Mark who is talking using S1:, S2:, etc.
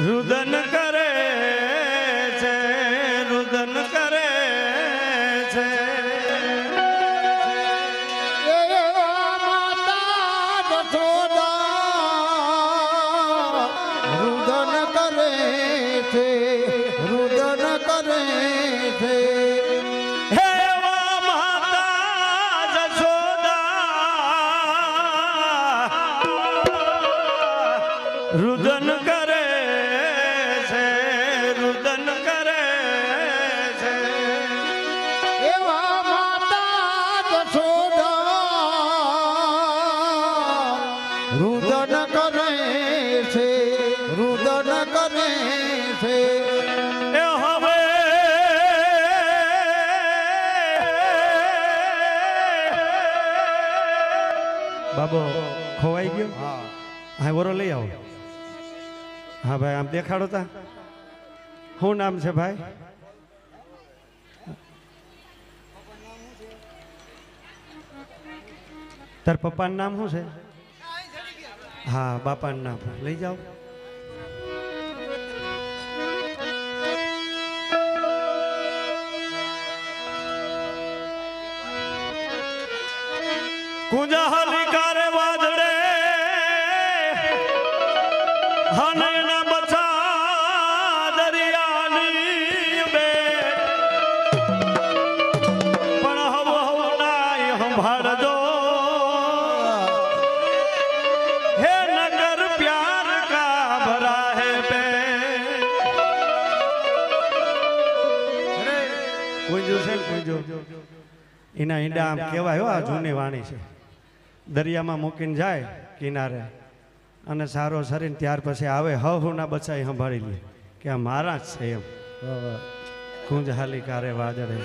S1: રુદન કરે છે, રુદન કરે છે. રુદન કરે છે, રુદન કરે છે.
S2: એવા માતા જશોદા રુદન કરે છે, રુદન કરે છે.
S1: એ હવે બાબો ખોવાઈ ગયો. હા વરો લઈ આવો. હા ભાઈ આમ દેખાડો તા. શું નામ છે ભાઈ? તાર પપ્પાનું નામ શું છે? હા બાપાનું નામ લઈ જાઓ. કુંજા હલિકારે વાદળે હનયના બચા દરિયાની બે પણ હવો હવો નાય સંભાળજો હે નગર પ્યાર કા ભરા હે બે. કુંજુ છે કુંજુ એના ઈંડા આમ કહેવાય હો. આ જૂની વાણી છે. દરિયામાં મૂકીને જાય કિનારે અને સારો શરીર ત્યાર પછી આવે હના બચાઈ સંભાળી લે કે આ મારા જ છે એમ. કુંજ હાલી કારે વાદળે